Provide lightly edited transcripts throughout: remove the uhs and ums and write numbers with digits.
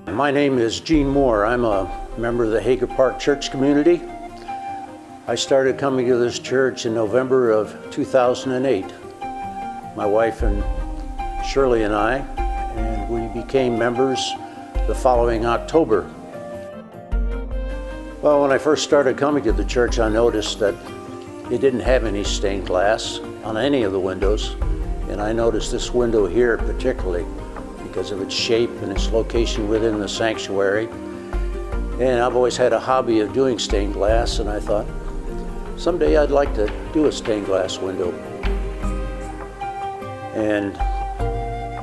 My name is Gene Moore. I'm a member of the Hager Park Church community. I started coming to this church in November of 2008. My wife and Shirley and I, and we became members the following October. Well, when I first started coming to the church, I noticed that it didn't have any stained glass on any of the windows, and I noticed this window here particularly because of its shape and its location within the sanctuary. And I've always had a hobby of doing stained glass, and I thought, someday I'd like to do a stained glass window. And,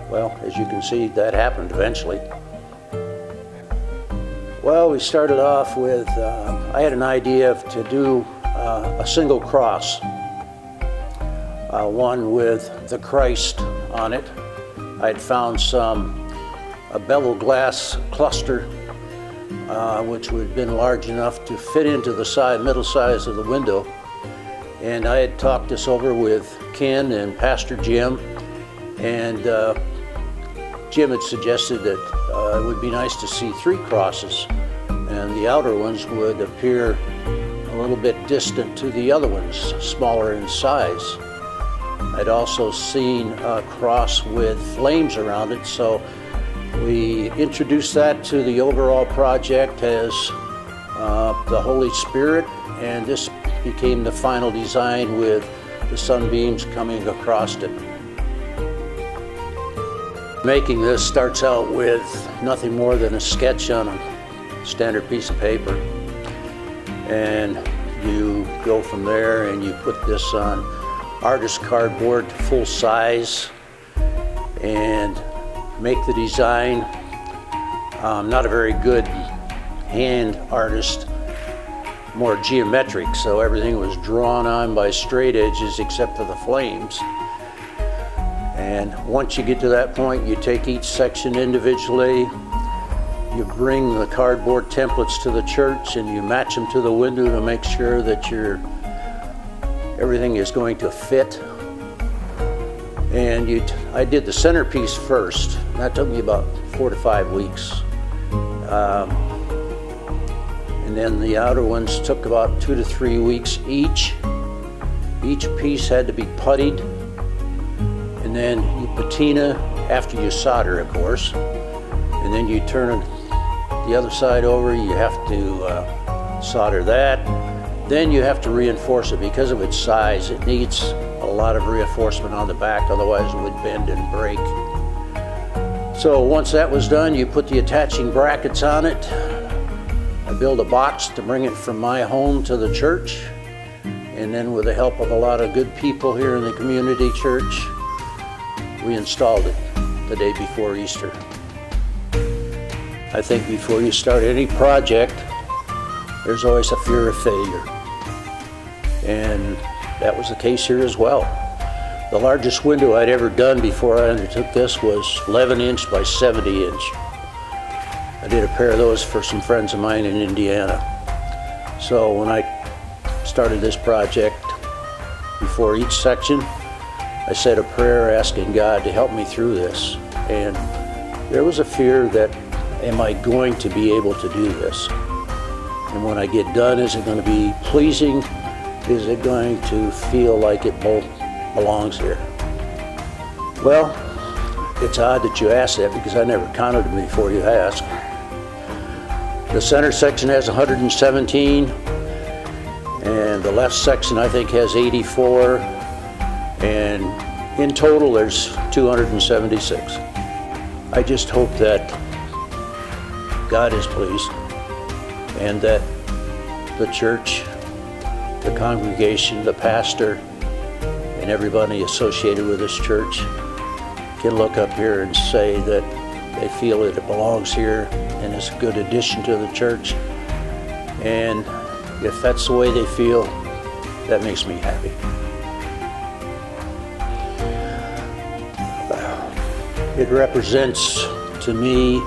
well, as you can see, that happened eventually. Well, we started off with, I had an idea to do a single cross, one with the Christ on it. I'd found a bevel glass cluster which would have been large enough to fit into the middle size of the window. And I had talked this over with Ken and Pastor Jim, and Jim had suggested that it would be nice to see 3 crosses, and the outer ones would appear a little bit distant to the other ones, smaller in size. I'd also seen a cross with flames around it, so we introduced that to the overall project as the Holy Spirit, and this became the final design with the sunbeams coming across it. Making this starts out with nothing more than a sketch on a standard piece of paper, and you go from there and you put this on artist cardboard to full size and make the design. I'm not a very good hand artist, more geometric, so everything was drawn on by straight edges except for the flames. And once you get to that point, you take each section individually, you bring the cardboard templates to the church, and you match them to the window to make sure that everything is going to fit. And I did the centerpiece first. That took me about 4 to 5 weeks. And then the outer ones took about 2 to 3 weeks each. Each piece had to be puttied, and then you patina after you solder, of course. And then you turn the other side over, you have to solder that. Then you have to reinforce it. Because of its size, it needs a lot of reinforcement on the back, otherwise it would bend and break. So once that was done, you put the attaching brackets on it. I built a box to bring it from my home to the church, and then with the help of a lot of good people here in the community church, we installed it the day before Easter. I think before you start any project, there's always a fear of failure. And that was the case here as well. The largest window I'd ever done before I undertook this was 11 inch by 70 inch. I did a pair of those for some friends of mine in Indiana. So when I started this project, before each section, I said a prayer asking God to help me through this. And there was a fear that, am I going to be able to do this? And when I get done, is it going to be pleasing? Is it going to feel like it belongs here? Well, it's odd that you ask that because I never counted them before you asked. The center section has 117, and the left section I think has 84, and in total there's 276. I just hope that God is pleased, and that the church, the congregation, the pastor, and everybody associated with this church can look up here and say that they feel that it belongs here and is a good addition to the church. And if that's the way they feel, that makes me happy. It represents to me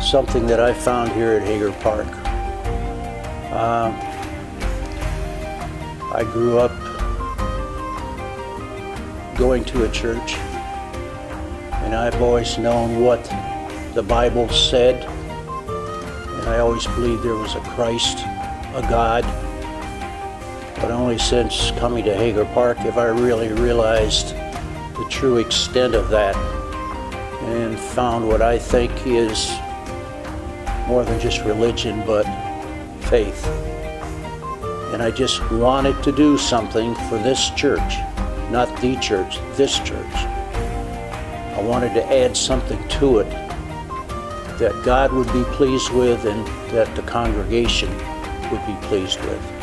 something that I found here at Hager Park. I I grew up going to a church, and I've always known what the Bible said, and I always believed there was a Christ, a God. But only since coming to Hager Park have I really realized the true extent of that and found what I think is more than just religion, but faith. And I just wanted to do something for this church, not the church, this church. I wanted to add something to it that God would be pleased with and that the congregation would be pleased with.